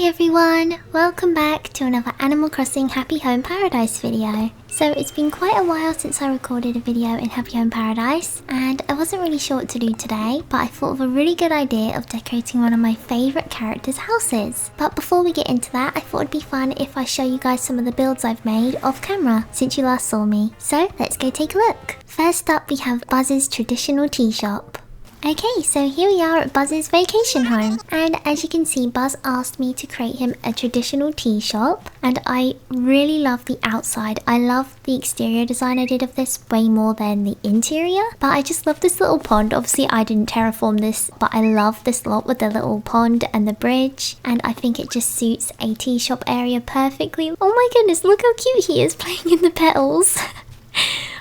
everyone! Welcome back to another Animal Crossing Happy Home Paradise video. So it's been quite a while since I recorded a video in Happy Home Paradise and I wasn't really sure what to do today, but I thought of a really good idea of decorating one of my favourite characters' houses. But before we get into that, I thought it'd be fun if I show you guys some of the builds I've made off camera since you last saw me. So let's go take a look. First up we have Buzz's traditional tea shop. Okay, so here we are at Buzz's vacation home, and as you can see, Buzz asked me to create him a traditional tea shop, and I really love the outside. I love the exterior design I did of this way more than the interior, but I just love this little pond. Obviously I didn't terraform this, but I love this lot with the little pond and the bridge, and I think it just suits a tea shop area perfectly. Oh my goodness, look how cute he is playing in the petals.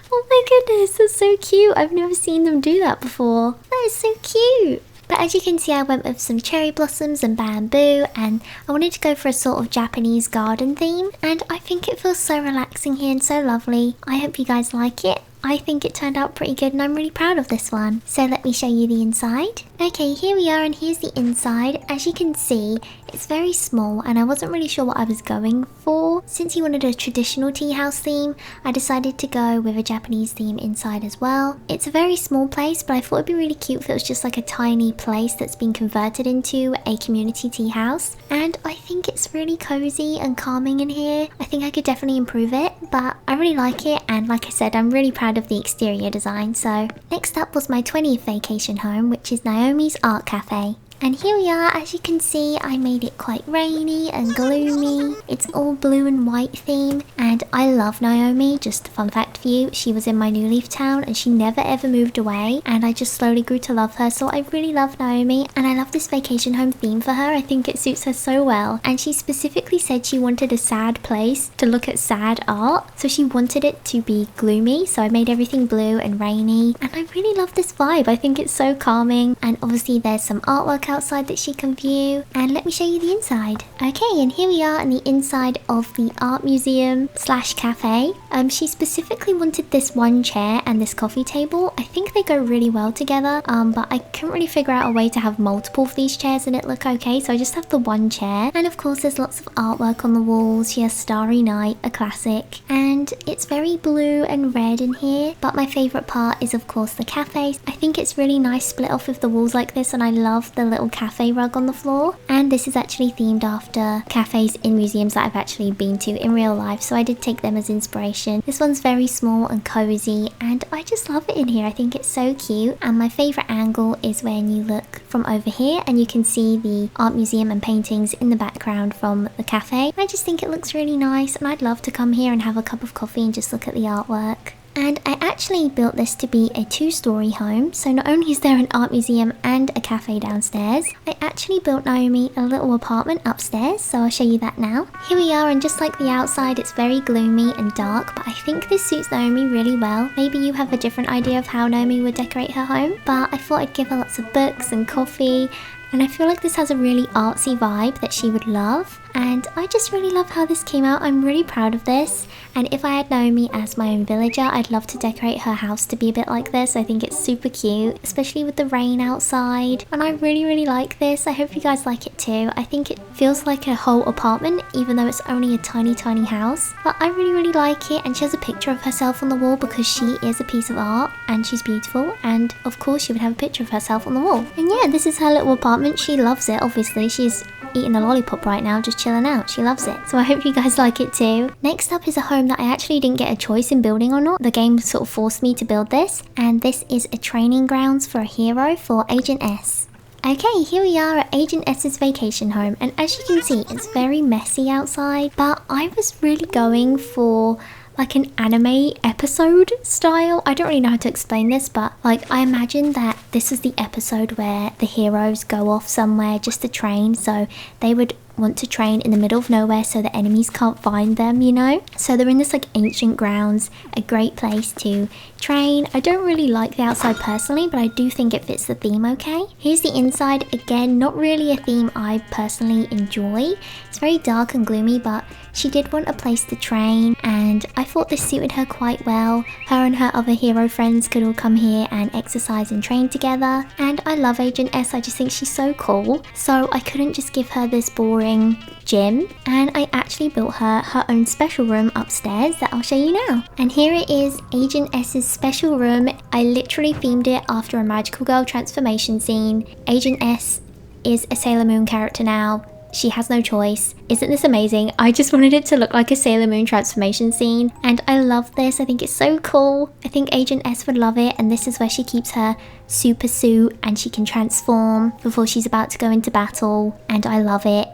Oh my goodness, that's so cute. I've never seen them do that before. That is so cute. But as you can see, I went with some cherry blossoms and bamboo, and I wanted to go for a sort of Japanese garden theme, and I think it feels so relaxing here and so lovely. I hope you guys like it. I think it turned out pretty good and I'm really proud of this one. So let me show you the inside. Okay, here we are and here's the inside. As you can see, it's very small and I wasn't really sure what I was going for. Since he wanted a traditional tea house theme, I decided to go with a Japanese theme inside as well. It's a very small place, but I thought it'd be really cute if it was just like a tiny place that's been converted into a community tea house. And I think it's really cozy and calming in here. I think I could definitely improve it, but I really like it, and like I said, I'm really proud of the exterior design. So next up was my 20th vacation home, which is Naomi's art cafe. And here we are. As you can see, I made it quite rainy and gloomy. It's all blue and white theme, and I love Naomi. Just a fun fact for you, she was in my New Leaf town and she never ever moved away, and I just slowly grew to love her. So I really love Naomi and I love this vacation home theme for her. I think it suits her so well, and she specifically said she wanted a sad place to look at sad art, so she wanted it to be gloomy, so I made everything blue and rainy, and I really love this vibe. I think it's so calming, and obviously there's some artwork outside that she can view, and let me show you the inside. Okay, and here we are in the inside of the art museum slash cafe. She specifically wanted this one chair and this coffee table. I think they go really well together, but I couldn't really figure out a way to have multiple of these chairs and it look okay, so I just have the one chair. And of course there's lots of artwork on the walls. She has Starry Night, a classic, and it's very blue and red in here, but my favourite part is of course the cafe. I think it's really nice split off with the walls like this, and I love the little cafe rug on the floor, and this is actually themed after cafes in museums that I've actually been to in real life, so I did take them as inspiration. This one's very small and cozy, and I just love it in here. I think it's so cute, and my favourite angle is when you look from over here and you can see the art museum and paintings in the background from the cafe. I just think it looks really nice, and I'd love to come here and have a cup of coffee and just look at the artwork. And I actually built this to be a two-story home, so not only is there an art museum and a cafe downstairs, I actually built Naomi a little apartment upstairs, so I'll show you that now. Here we are, and just like the outside, it's very gloomy and dark, but I think this suits Naomi really well. Maybe you have a different idea of how Naomi would decorate her home, but I thought I'd give her lots of books and coffee, and I feel like this has a really artsy vibe that she would love. And I just really love how this came out. I'm really proud of this, and if I had Naomi as my own villager, I'd love to decorate her house to be a bit like this. I think it's super cute, especially with the rain outside, and I really like this. I hope you guys like it too. I think it feels like a whole apartment even though it's only a tiny house, but I really like it. And she has a picture of herself on the wall because she is a piece of art and she's beautiful, and of course she would have a picture of herself on the wall. And yeah, this is her little apartment. She loves it. Obviously she's eating a lollipop right now, just chilling out. She loves it, so I hope you guys like it too. Next up is a home that I actually didn't get a choice in building or not. The game sort of forced me to build this, and this is a training grounds for a hero for Agent S. Okay, here we are at Agent S's vacation home, and as you can see, it's very messy outside, but I was really going for like an anime episode style. I don't really know how to explain this, but like I imagine that this is the episode where the heroes go off somewhere just to train, so they would want to train in the middle of nowhere so the enemies can't find them, you know? So they're in this like ancient grounds, a great place to train. I don't really like the outside personally, but I do think it fits the theme okay. Here's the inside. Again, not really a theme I personally enjoy. It's very dark and gloomy, but she did want a place to train, and I thought this suited her quite well. Her and her other hero friends could all come here and exercise and train together, and I love Agent S. I just think she's so cool, so I couldn't just give her this boring boring gym, and I actually built her own special room upstairs that I'll show you now. And here it is, Agent S's special room. I literally themed it after a Magical Girl transformation scene. Agent S is a Sailor Moon character now. She has no choice. Isn't this amazing? I just wanted it to look like a Sailor Moon transformation scene, and I love this. I think it's so cool. I think Agent S would love it, and this is where she keeps her super suit and she can transform before she's about to go into battle, and I love it.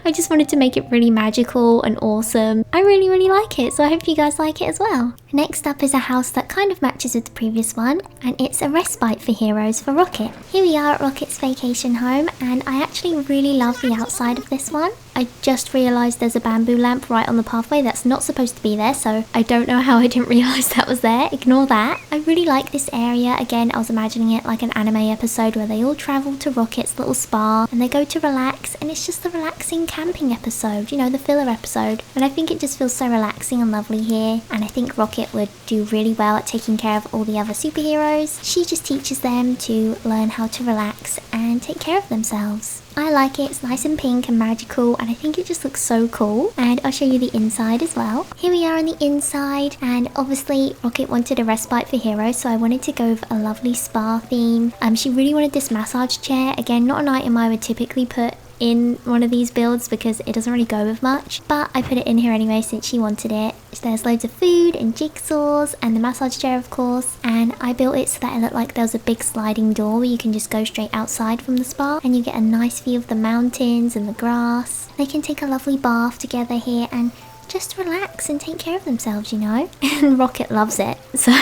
I just wanted to make it really magical and awesome. I really like it, so I hope you guys like it as well. Next up is a house that kind of matches with the previous one, and it's a respite for heroes for Rocket. Here we are at Rocket's vacation home, and I actually really love the outside of this one. I just realised there's a bamboo lamp right on the pathway that's not supposed to be there, so I don't know how I didn't realise that was there. Ignore that. I really like this area. Again, I was imagining it like an anime episode where they all travel to Rocket's little spa and they go to relax, and it's just the relaxing camping episode, you know, the filler episode. And I think it just feels so relaxing and lovely here, and I think Rocket would do really well at taking care of all the other superheroes. She just teaches them to learn how to relax and take care of themselves. I like it. It's nice and pink and magical, and I think it just looks so cool. And I'll show you the inside as well. Here we are on the inside, and obviously Rocket wanted a respite for heroes, so I wanted to go with a lovely spa theme. She really wanted this massage chair. Again, not an item I would typically put in one of these builds because it doesn't really go with much, but I put it in here anyway since she wanted it. There's loads of food and jigsaws and the massage chair, of course, and I built it so that it looked like there was a big sliding door where you can just go straight outside from the spa and you get a nice view of the mountains and the grass. They can take a lovely bath together here and just relax and take care of themselves, you know. And Rocket loves it, so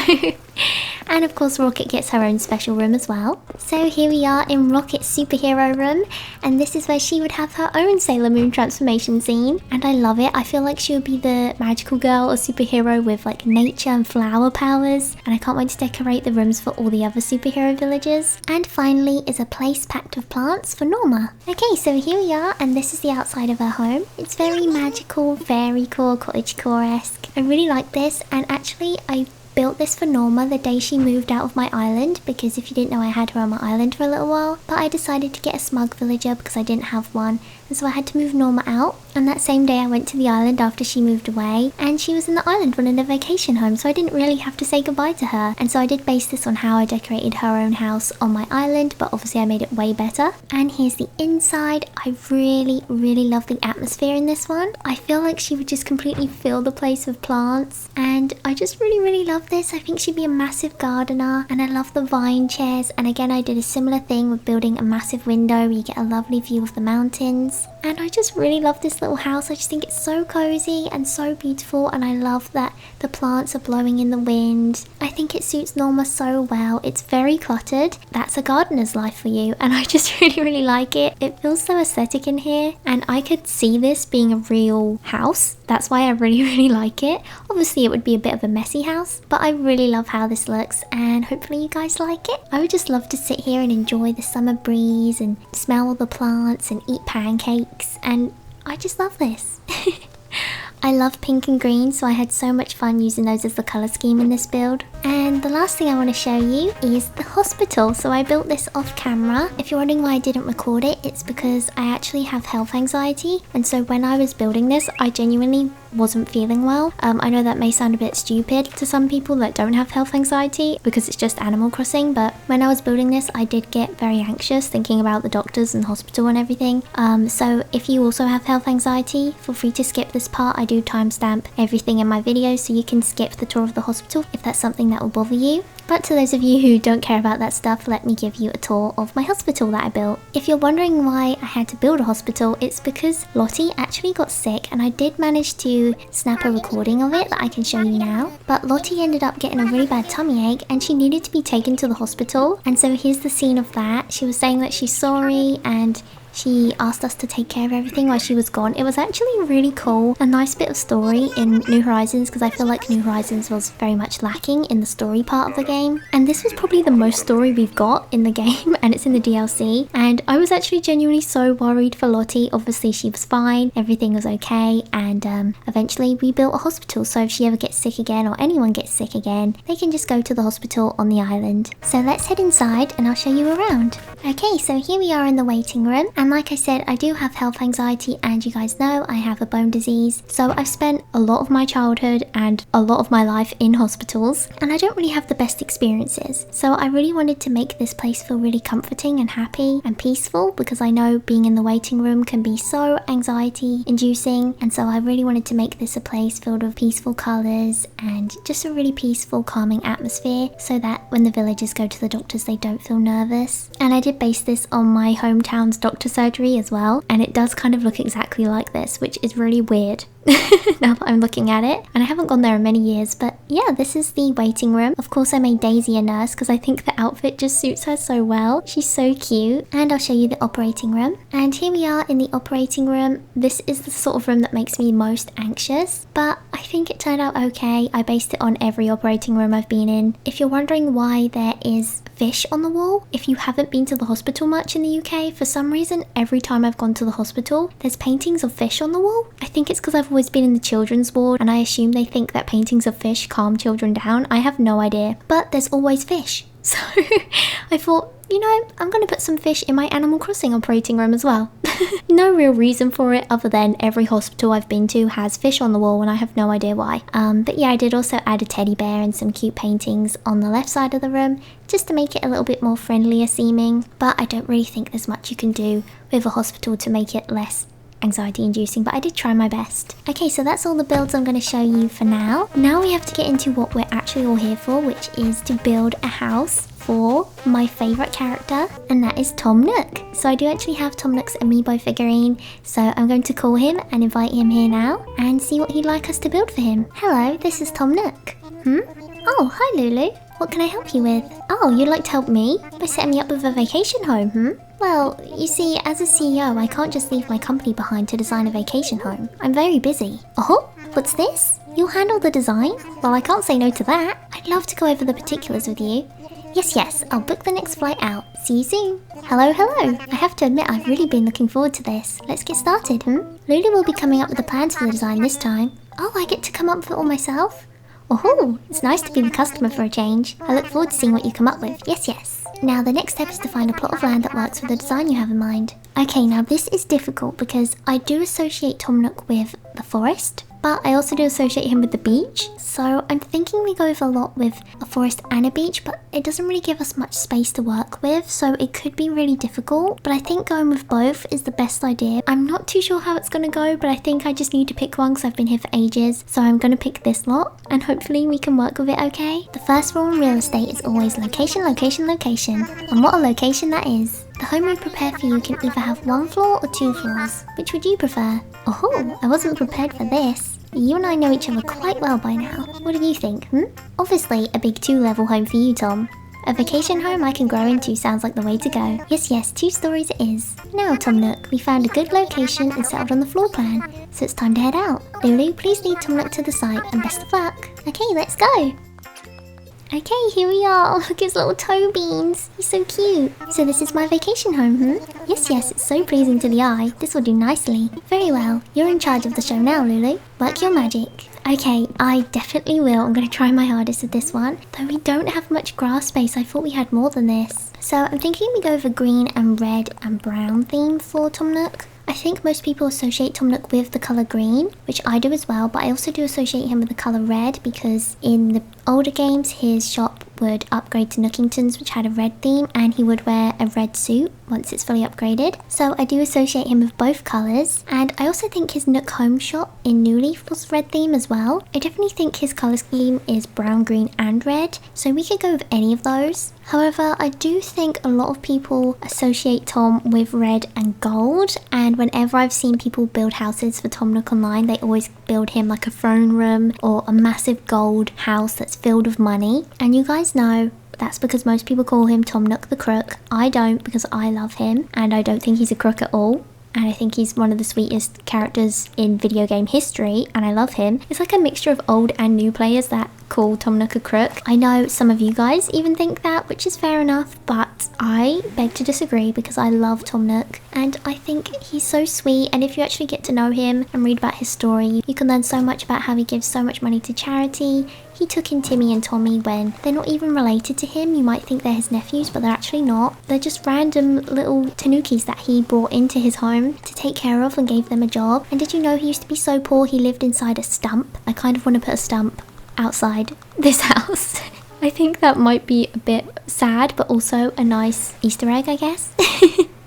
and of course Rocket gets her own special room as well. So here we are in Rocket's superhero room, and this is where she would have her own Sailor Moon transformation scene, and I love it. I feel like she would be the magical girl or superhero with like nature and flower powers, and I can't wait to decorate the rooms for all the other superhero villages. And finally is a place packed with plants for Norma. Okay, so here we are, and this is the outside of her home. It's very magical, very cool, cottagecore-esque. I really like this, and actually I built this for Norma the day she moved out of my island, because if you didn't know, I had her on my island for a little while, but I decided to get a smug villager because I didn't have one, and so I had to move Norma out. And that same day I went to the island after she moved away, and she was in the island running a vacation home, so I didn't really have to say goodbye to her. And so I did base this on how I decorated her own house on my island, but obviously I made it way better. And here's the inside. I really love the atmosphere in this one. I feel like she would just completely fill the place with plants, and I just really love this. I think she'd be a massive gardener, and I love the vine chairs. And again, I did a similar thing with building a massive window where you get a lovely view of the mountains. And I just really love this little house. I just think it's so cozy and so beautiful, and I love that the plants are blowing in the wind. I think it suits Norma so well. It's very cluttered. That's a gardener's life for you, and I just really like it. It feels so aesthetic in here, and I could see this being a real house. That's why I really like it. Obviously it would be a bit of a messy house, but I really love how this looks, and hopefully you guys like it. I would just love to sit here and enjoy the summer breeze and smell all the plants and eat pancakes, and I just love this. I love pink and green, so I had so much fun using those as the colour scheme in this build. And the last thing I want to show you is the hospital. So I built this off camera. If you're wondering why I didn't record it, it's because I actually have health anxiety, and so when I was building this, I genuinely wasn't feeling well. I know that may sound a bit stupid to some people that don't have health anxiety because it's just Animal Crossing, but when I was building this, I did get very anxious thinking about the doctors and hospital and everything. So if you also have health anxiety, feel free to skip this part. I do timestamp everything in my videos, so you can skip the tour of the hospital if that's something that will bother you. But to those of you who don't care about that stuff, let me give you a tour of my hospital that I built. If you're wondering why I had to build a hospital, it's because Lottie actually got sick, and I did manage to snap a recording of it that I can show you now. But Lottie ended up getting a really bad tummy ache, and she needed to be taken to the hospital. And so here's the scene of that. She was saying that she's sorry, and she asked us to take care of everything while she was gone. It was actually really cool, a nice bit of story in New Horizons, because I feel like New Horizons was very much lacking in the story part of the game. And this was probably the most story we've got in the game, and it's in the DLC. And I was actually genuinely so worried for Lottie. Obviously she was fine, everything was okay, and eventually we built a hospital, so if she ever gets sick again or anyone gets sick again, they can just go to the hospital on the island. So let's head inside and I'll show you around. Okay, so here we are in the waiting room, and And like I said, I do have health anxiety, and you guys know I have a bone disease. So I've spent a lot of my childhood and a lot of my life in hospitals, and I don't really have the best experiences. So I really wanted to make this place feel really comforting and happy and peaceful, because I know being in the waiting room can be so anxiety inducing, and so I really wanted to make this a place filled with peaceful colours and just a really peaceful, calming atmosphere, so that when the villagers go to the doctors they don't feel nervous. And I did base this on my hometown's doctor surgery as well, and it does kind of look exactly like this, which is really weird now that I'm looking at it, and I haven't gone there in many years. But yeah, this is the waiting room. Of course I made Daisy a nurse because I think the outfit just suits her so well. She's so cute. And I'll show you the operating room. And here we are in the operating room. This is the sort of room that makes me most anxious, but I think it turned out okay. I based it on every operating room I've been in. If you're wondering why there is fish on the wall, if you haven't been to the hospital much in the UK, for some reason every time I've gone to the hospital there's paintings of fish on the wall. I think it's because I've always been in the children's ward, and I assume they think that paintings of fish calm children down. I have no idea, but there's always fish. So I thought, you know, I'm gonna put some fish in my Animal Crossing operating room as well. No real reason for it other than every hospital I've been to has fish on the wall, and I have no idea why. But yeah, I did also add a teddy bear and some cute paintings on the left side of the room just to make it a little bit more friendlier seeming, but I don't really think there's much you can do with a hospital to make it less anxiety inducing, but I did try my best. Okay, so that's all the builds I'm going to show you for now. Now we have to get into what we're actually all here for, which is to build a house for my favourite character, and that is Tom Nook. So I do actually have Tom Nook's amiibo figurine, so I'm going to call him and invite him here now and see what he'd like us to build for him. Hello, this is Tom Nook. Oh, hi Lulu. What can I help you with? Oh, you'd like to help me by setting me up with a vacation home, Well, you see, as a CEO, I can't just leave my company behind to design a vacation home. I'm very busy. Oh, what's this? You'll handle the design? Well, I can't say no to that. I'd love to go over the particulars with you. Yes, I'll book the next flight out. See you soon. Hello. I have to admit, I've really been looking forward to this. Let's get started, Lulu will be coming up with the plans for the design this time. Oh, I get to come up with it all myself? Oh, it's nice to be the customer for a change. I look forward to seeing what you come up with. Yes. Now the next step is to find a plot of land that works with the design you have in mind. Okay, now this is difficult because I do associate Tom Nook with the forest, but I also do associate him with the beach. So I'm thinking we go with a lot with a forest and a beach, but it doesn't really give us much space to work with, so it could be really difficult. But I think going with both is the best idea. I'm not too sure how it's going to go, but I think I just need to pick one because I've been here for ages. So I'm going to pick this lot, and hopefully we can work with it okay. The first rule in real estate is always location. And what a location that is. The home we prepare for you can either have 1 floor or 2 floors. Which would you prefer? Oh, I wasn't prepared for this. You and I know each other quite well by now. What do you think, Obviously, a big 2-level home for you, Tom. A vacation home I can grow into sounds like the way to go. Yes, 2 stories it is. Now, Tom Nook, we found a good location and settled on the floor plan, so it's time to head out. Lulu, please lead Tom Nook to the site, and best of luck. Okay, let's go. Okay, here we are. Look at his little toe beans. He's so cute. So this is my vacation home, Yes, it's so pleasing to the eye. This will do nicely. Very well. You're in charge of the show now, Lulu. Work your magic. Okay, I definitely will. I'm going to try my hardest with this one. Though we don't have much grass space, I thought we had more than this. So I'm thinking we go with a green and red and brown theme for Tom Nook. I think most people associate Tom Nook with the colour green, which I do as well, but I also do associate him with the colour red because in the older games his shop would upgrade to Nookington's, which had a red theme, and he would wear a red suit once it's fully upgraded. So I do associate him with both colours, and I also think his Nook home shop in New Leaf was red theme as well. I definitely think his colour scheme is brown, green and red, so we could go with any of those. However, I do think a lot of people associate Tom with red and gold, and whenever I've seen people build houses for Tom Nook online, they always build him like a throne room or a massive gold house that's filled with money. And you guys know that's because most people call him Tom Nook the Crook. I don't, because I love him and I don't think he's a crook at all. And I think he's one of the sweetest characters in video game history, and I love him. It's like a mixture of old and new players that call Tom Nook a crook. I know some of you guys even think that, which is fair enough, but I beg to disagree because I love Tom Nook and I think he's so sweet, and if you actually get to know him and read about his story, you can learn so much about how he gives so much money to charity. He took in Timmy and Tommy when they're not even related to him. You might think they're his nephews, but they're actually not. They're just random little tanukis that he brought into his home to take care of and gave them a job. And did you know he used to be so poor he lived inside a stump? I kind of want to put a stump outside this house. I think that might be a bit sad, but also a nice Easter egg, I guess.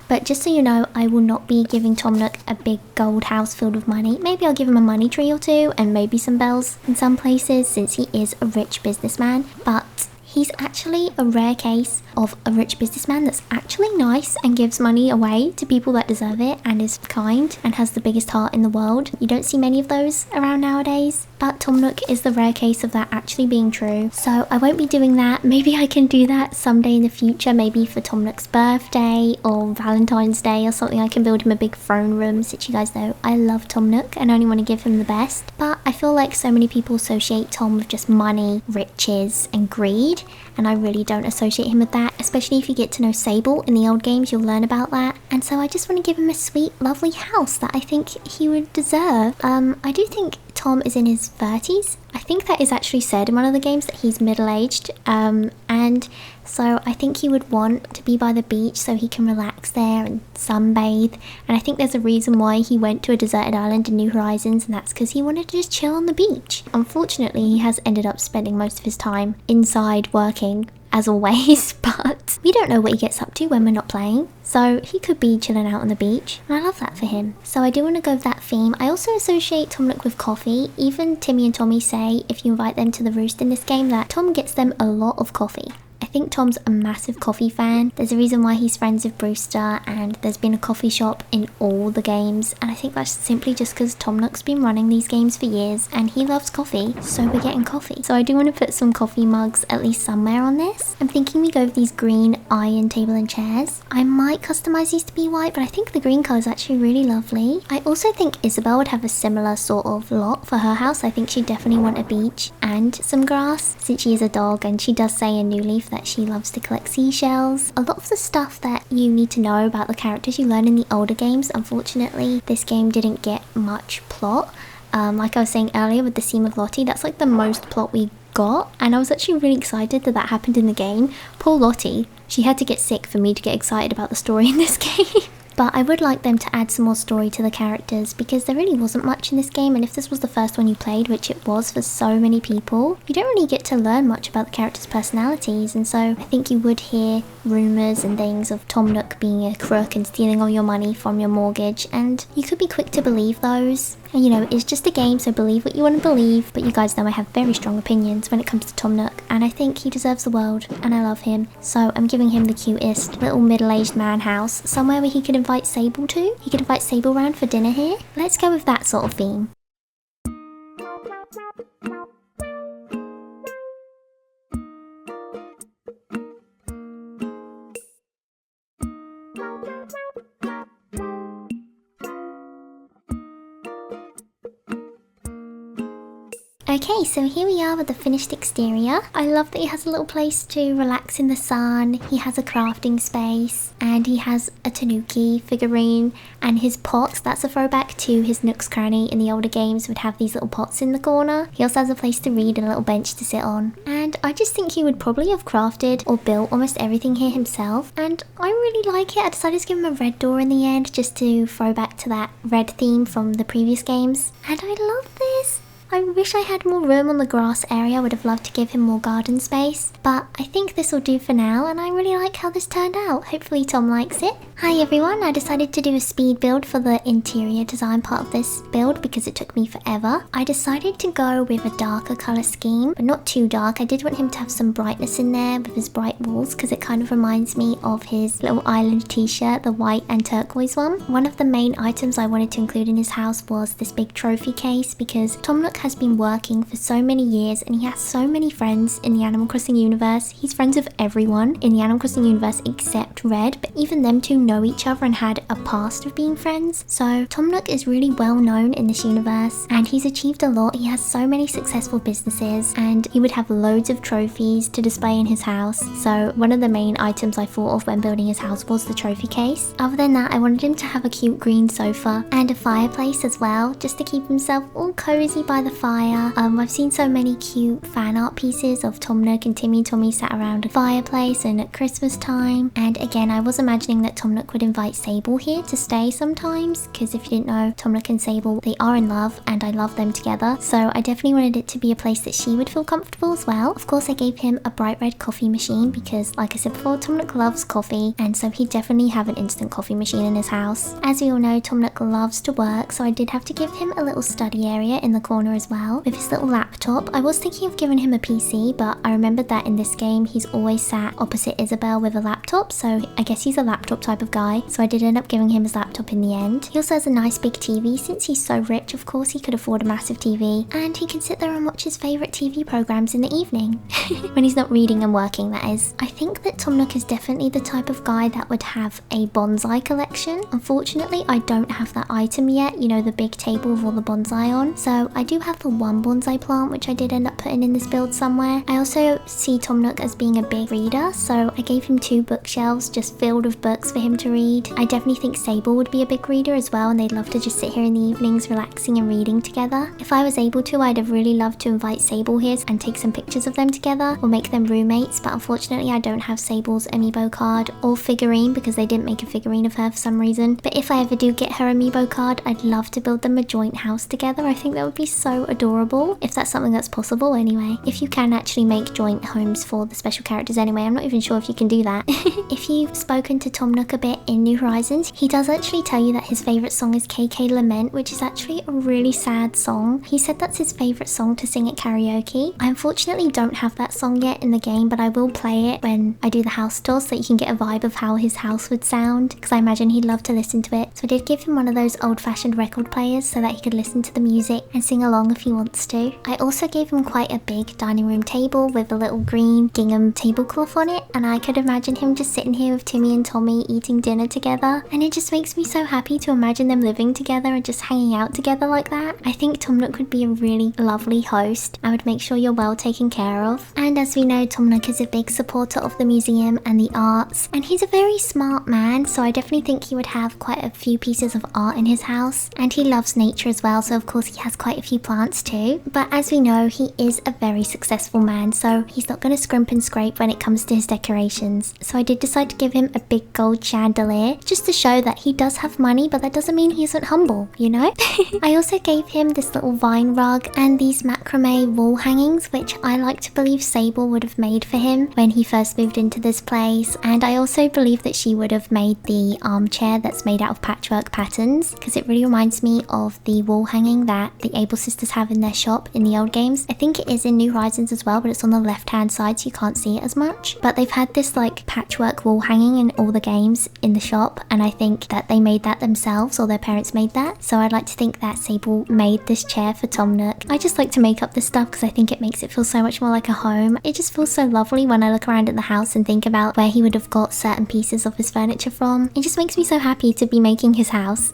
But just so you know, I will not be giving Tom Nook a big gold house filled with money. Maybe I'll give him a money tree or two and maybe some bells in some places since he is a rich businessman. But he's actually a rare case of a rich businessman that's actually nice and gives money away to people that deserve it and is kind and has the biggest heart in the world. You don't see many of those around nowadays. But Tom Nook is the rare case of that actually being true. So I won't be doing that. Maybe I can do that someday in the future, maybe for Tom Nook's birthday or Valentine's Day or something. I can build him a big throne room, since you guys know I love Tom Nook and only want to give him the best. But I feel like so many people associate Tom with just money, riches and greed, and I really don't associate him with that, especially if you get to know Sable in the old games, you'll learn about that. And so I just want to give him a sweet, lovely house that I think he would deserve. I do think Tom is in his 30s. I think that is actually said in one of the games that he's middle-aged, and so I think he would want to be by the beach so he can relax there and sunbathe. And I think there's a reason why he went to a deserted island in New Horizons, and that's because he wanted to just chill on the beach. Unfortunately, he has ended up spending most of his time inside working, as always, but we don't know what he gets up to when we're not playing, so he could be chilling out on the beach, and I love that for him. So I do want to go with that theme. I also associate Tom Nook with coffee. Even Timmy and Tommy say if you invite them to the roost in this game that Tom gets them a lot of coffee. I think Tom's a massive coffee fan. There's a reason why he's friends with Brewster, and there's been a coffee shop in all the games, and I think that's simply just because Tom Nook's been running these games for years and he loves coffee, so we're getting coffee. So I do want to put some coffee mugs at least somewhere on this. I'm thinking we go with these green iron table and chairs. I might customize these to be white, but I think the green colour is actually really lovely. I also think Isabel would have a similar sort of lot for her house. I think she'd definitely want a beach and some grass, since she is a dog, and she does say in New Leaf that she loves to collect seashells. A lot of the stuff that you need to know about the characters you learn in the older games. Unfortunately, this game didn't get much plot. Like I was saying earlier with the scene with Lottie, that's like the most plot we got, and I was actually really excited that that happened in the game. Poor Lottie, she had to get sick for me to get excited about the story in this game. But I would like them to add some more story to the characters, because there really wasn't much in this game, and if this was the first one you played, which it was for so many people, you don't really get to learn much about the characters' personalities. And so I think you would hear rumours and things of Tom Nook being a crook and stealing all your money from your mortgage, and you could be quick to believe those. And you know, it's just a game, so believe what you want to believe, but you guys know I have very strong opinions when it comes to Tom Nook, and I think he deserves the world, and I love him. So I'm giving him the cutest little middle-aged man house, somewhere where he could invite Sable to. He could invite Sable round for dinner here. Let's go with that sort of theme. Okay, so here we are with the finished exterior. I love that he has a little place to relax in the sun, he has a crafting space, and he has a tanuki figurine, and his pots, that's a throwback to his Nook's Cranny in the older games, would have these little pots in the corner. He also has a place to read and a little bench to sit on. And I just think he would probably have crafted or built almost everything here himself, and I really like it. I decided to give him a red door in the end, just to throw back to that red theme from the previous games. And I love this. I wish I had more room on the grass area. I would have loved to give him more garden space, but I think this will do for now, and I really like how this turned out. Hopefully Tom likes it. Hi everyone, I decided to do a speed build for the interior design part of this build because it took me forever. I decided to go with a darker colour scheme, but not too dark. I did want him to have some brightness in there with his bright walls, because it kind of reminds me of his little island t-shirt, the white and turquoise one. One of the main items I wanted to include in his house was this big trophy case, because Tom Nook has been working for so many years and he has so many friends in the Animal Crossing universe. He's friends with everyone in the Animal Crossing universe except Red, but even them two know each other and had a past of being friends. So Tom Nook is really well known in this universe and he's achieved a lot. He has so many successful businesses and he would have loads of trophies to display in his house. So one of the main items I thought of when building his house was the trophy case. Other than that, I wanted him to have a cute green sofa and a fireplace as well, just to keep himself all cozy by the fire. I've seen so many cute fan art pieces of Tom Nook and Timmy Tommy sat around a fireplace and at Christmas time. And again, I was imagining that Tom Nook would invite Sable here to stay sometimes, because if you didn't know, Tom Nook and Sable, they are in love and I love them together. So I definitely wanted it to be a place that she would feel comfortable as well. Of course, I gave him a bright red coffee machine because, like I said before, Tom Nook loves coffee, and so he'd definitely have an instant coffee machine in his house. As we all know, Tom Nook loves to work, so I did have to give him a little study area in the corner as well with his little laptop. I was thinking of giving him a PC, but I remembered that in this game he's always sat opposite Isabel with a laptop, so I guess he's a laptop type of guy, so I did end up giving him his laptop in the end. He also has a nice big TV. Since he's so rich, of course he could afford a massive TV, and he can sit there and watch his favourite TV programmes in the evening when he's not reading and working, that is. I think that Tom Nook is definitely the type of guy that would have a bonsai collection. Unfortunately, I don't have that item yet, you know, the big table with all the bonsai on. So I do have the one bonsai plant, which I did end up putting in this build somewhere. I also see Tom Nook as being a big reader, so I gave him 2 bookshelves just filled with books for him to read. I definitely think Sable would be a big reader as well, and they'd love to just sit here in the evenings relaxing and reading together. If I was able to, I'd have really loved to invite Sable here and take some pictures of them together or make them roommates, but unfortunately I don't have Sable's amiibo card or figurine because they didn't make a figurine of her for some reason. But if I ever do get her amiibo card, I'd love to build them a joint house together. I think that would be so adorable, if that's something that's possible anyway. If you can actually make joint homes for the special characters anyway, I'm not even sure if you can do that. If you've spoken to Tom Nook a bit in New Horizons, he does actually tell you that his favourite song is KK Lament, which is actually a really sad song. He said that's his favourite song to sing at karaoke. I unfortunately don't have that song yet in the game, but I will play it when I do the house tour so that you can get a vibe of how his house would sound, because I imagine he'd love to listen to it. So I did give him one of those old-fashioned record players so that he could listen to the music and sing along if he wants to. I also gave him quite a big dining room table with a little green gingham tablecloth on it, and I could imagine him just sitting here with Timmy and Tommy eating dinner together, and it just makes me so happy to imagine them living together and just hanging out together like that. I think Tom Nook would be a really lovely host and would make sure you're well taken care of. And as we know, Tom Nook is a big supporter of the museum and the arts, and he's a very smart man, so I definitely think he would have quite a few pieces of art in his house. And he loves nature as well, so of course he has quite a few plants too. But as we know, he is a very successful man, so he's not going to scrimp and scrape when it comes to his decorations. So I did decide to give him a big gold chandelier, just to show that he does have money, but that doesn't mean he isn't humble, you know? I also gave him this little vine rug and these macrame wall hangings, which I like to believe Sable would have made for him when he first moved into this place. And I also believe that she would have made the armchair that's made out of patchwork patterns, because it really reminds me of the wall hanging that the Able sisters have in their shop in the old games. I think it is in New Horizons as well, but it's on the left hand side so you can't see it as much. But they've had this like patchwork wall hanging in all the games in the shop, and I think that they made that themselves or their parents made that. So I'd like to think that Sable made this chair for Tom Nook. I just like to make up this stuff because I think it makes it feel so much more like a home. It just feels so lovely when I look around at the house and think about where he would have got certain pieces of his furniture from. It just makes me so happy to be making his house.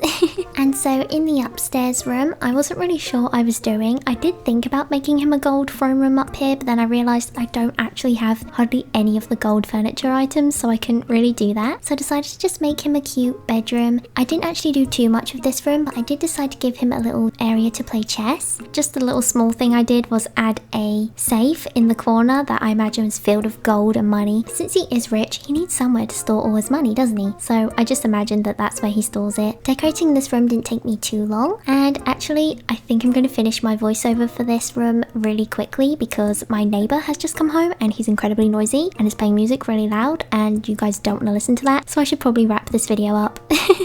And so in the upstairs room, I wasn't really sure what I was doing. I did think about making him a gold throne room up here, but then I realised I don't actually have hardly any of the gold furniture items, so I couldn't really do that. So I decided to just make him a cute bedroom. I didn't actually do too much of this room, but I did decide to give him a little area to play chess. Just a little small thing I did was add a safe in the corner that I imagine was filled with gold and money. Since he is rich, he needs somewhere to store all his money, doesn't he? So I just imagined that that's where he stores it. Decorating this room didn't take me too long, and actually I think I'm going to finish my voiceover for this room really quickly because my neighbour has just come home and he's incredibly noisy and is playing music really loud, and you guys don't want to listen to that, so I should probably wrap this video up.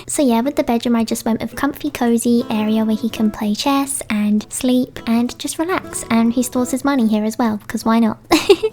So yeah, with the bedroom I just went with comfy cozy area where he can play chess and sleep and just relax, and he stores his money here as well because why not?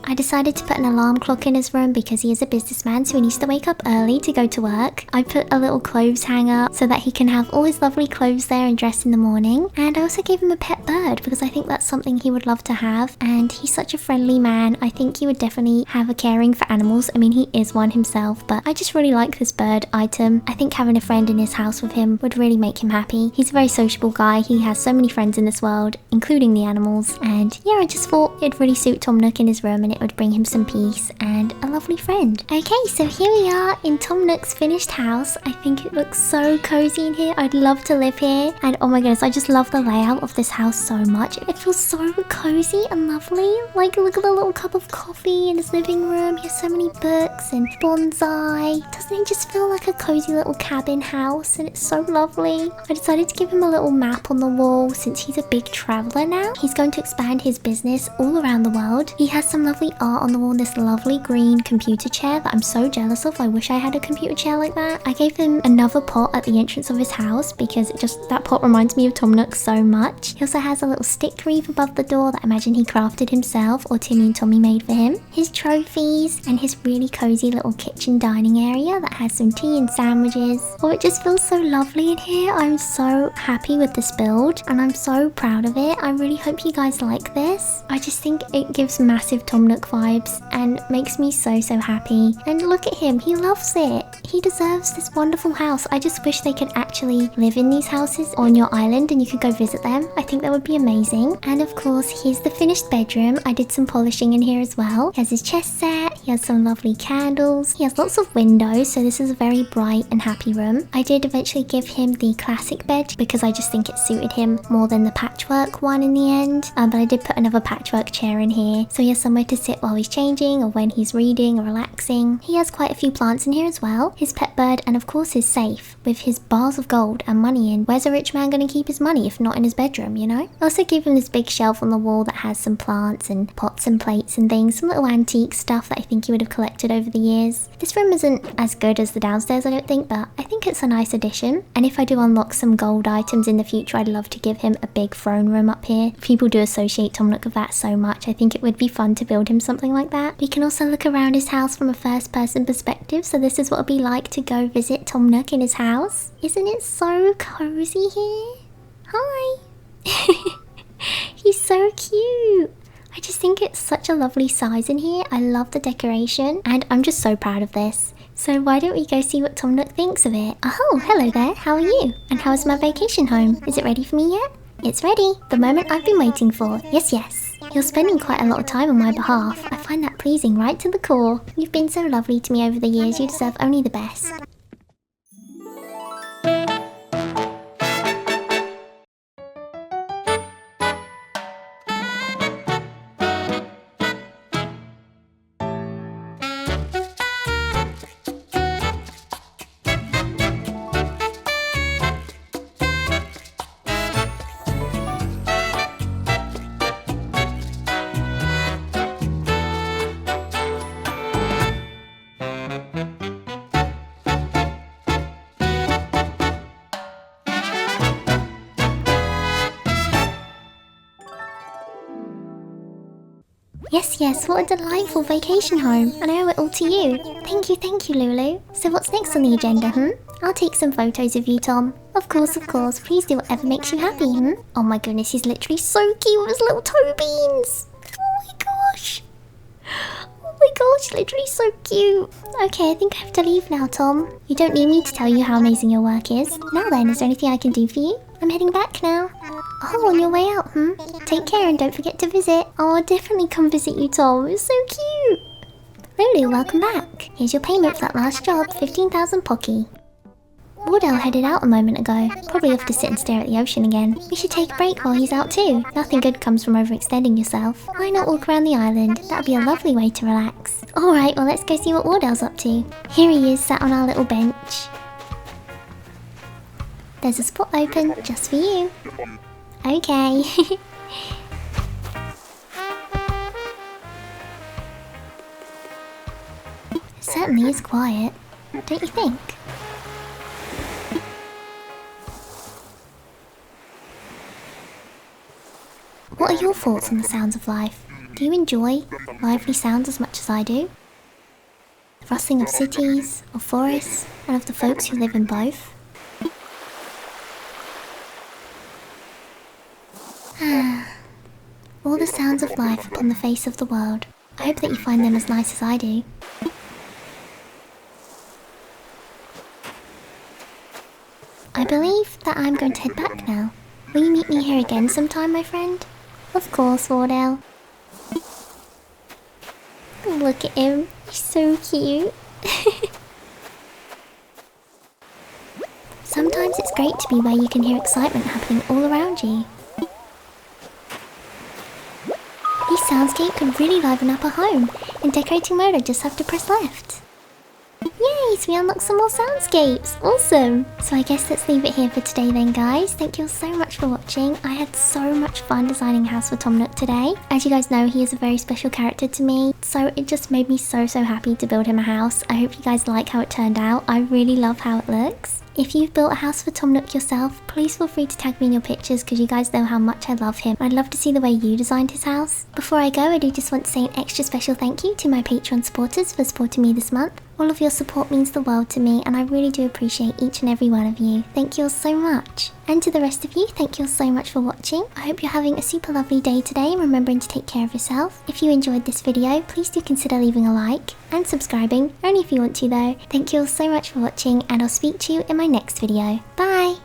I decided to put an alarm clock in his room because he is a businessman, so he needs to wake up early to go to work. I put a little clothes hanger so that he can have all his lovely clothes there and dress in the morning, and I also gave him a pet bird because I think that's something he would love to have, and he's such a friendly man. I think he would definitely have a caring for animals. I mean, he is one himself, but I just really like this this bird item. I think having a friend in his house with him would really make him happy. He's a very sociable guy. He has so many friends in this world, including the animals. And yeah, I just thought it'd really suit Tom Nook in his room and it would bring him some peace and a lovely friend. Okay, so here we are in Tom Nook's finished house. I think it looks so cozy in here. I'd love to live here. And oh my goodness, I just love the layout of this house so much. It feels so cozy and lovely. Like, look at the little cup of coffee in his living room. He has so many books and bonsai. Doesn't it just feel like a cozy little cabin house? And it's so lovely. I decided to give him a little map on the wall since he's a big traveler now. He's going to expand his business all around the world. He has some lovely art on the wall, this lovely green computer chair that I'm so jealous of. I wish I had a computer chair like that. I gave him another pot at the entrance of his house because that pot reminds me of Tom Nook so much. He also has a little stick wreath above the door that I imagine he crafted himself or Timmy and Tommy made for him. His trophies and his really cozy little kitchen dining area that has some tea and sandwiches. Oh, it just feels so lovely in here. I'm so happy with this build and I'm so proud of it. I really hope you guys like this. I just think it gives massive Tom Nook vibes and makes me so happy. And look at him, he loves it. He deserves this wonderful house. I just wish they could actually live in these houses on your island and you could go visit them. I think that would be amazing. And of course, here's the finished bedroom. I did some polishing in here as well. He has his chest set, he has some lovely candles, he has lots of windows, so this is a very bright and happy room. I did eventually give him the classic bed because I just think it suited him more than the patchwork one in the end. But I did put another patchwork chair in here, so he has somewhere to sit while he's changing or when he's reading or relaxing. He has quite a few plants in here as well. His pet bird and of course his safe with his bars of gold and money in. Where's a rich man going to keep his money if not in his bedroom, you know? I also gave him this big shelf on the wall that has some plants and pots and plates and things, some little antique stuff that I think he would have collected over the years. This room isn't as good as the downstairs, I don't think, but I think it's a nice addition. And if I do unlock some gold items in the future, I'd love to give him a big throne room up here. People do associate Tom Nook with that so much. I think it would be fun to build him something like that. We can also look around his house from a first person perspective, so this is what it'd be like to go visit Tom Nook in his house. Isn't it so cozy here? Hi! He's so cute! I just think it's such a lovely size in here. I love the decoration and I'm just so proud of this. So why don't we go see what Tom Nook thinks of it? Oh, hello there, how are you? And how's my vacation home? Is it ready for me yet? It's ready, the moment I've been waiting for. Yes. You're spending quite a lot of time on my behalf. I find that pleasing right to the core. You've been so lovely to me over the years, you deserve only the best. Yes, what a delightful vacation home, and I owe it all to you. Thank you, Lulu. So what's next on the agenda, I'll take some photos of you, Tom. Of course, please do whatever makes you happy, Oh my goodness, he's literally so cute with his little toe beans. Oh my gosh, literally so cute. Okay, I think I have to leave now, Tom. You don't need me to tell you how amazing your work is. Now then, is there anything I can do for you? I'm heading back now. Oh, on your way out, Take care and don't forget to visit. Oh, I'll definitely come visit you, Tom. It's so cute. Lulu, welcome back. Here's your payment for that last job, 15,000 Pocky. Wardell headed out a moment ago. Probably off to sit and stare at the ocean again. We should take a break while he's out too. Nothing good comes from overextending yourself. Why not walk around the island? That'd be a lovely way to relax. Alright, well let's go see what Wardell's up to. Here he is, sat on our little bench. There's a spot open just for you. Okay. It certainly is quiet, don't you think? What are your thoughts on the sounds of life? Do you enjoy lively sounds as much as I do? The rustling of cities, of forests, and of the folks who live in both? All the sounds of life upon the face of the world. I hope that you find them as nice as I do. believe that I'm going to head back now. Will you meet me here again sometime, my friend? Of course, Wardell. Look at him. He's so cute. Sometimes it's great to be where you can hear excitement happening all around you. This soundscape could really liven up a home. In decorating mode, I just have to press left. Yay, so we unlocked some more soundscapes! Awesome! So I guess let's leave it here for today then, guys. Thank you all so much for watching. I had so much fun designing a house for Tom Nook today. As you guys know, he is a very special character to me, so it just made me so happy to build him a house. I hope you guys like how it turned out. I really love how it looks. If you've built a house for Tom Nook yourself, please feel free to tag me in your pictures because you guys know how much I love him. I'd love to see the way you designed his house. Before I go, I do just want to say an extra special thank you to my Patreon supporters for supporting me this month. All of your support means the world to me and I really do appreciate each and every one of you. Thank you all so much. And to the rest of you, thank you all so much for watching. I hope you're having a super lovely day today, remembering to take care of yourself. If you enjoyed this video, please do consider leaving a like and subscribing, only if you want to though. Thank you all so much for watching and I'll speak to you in my next video. Bye!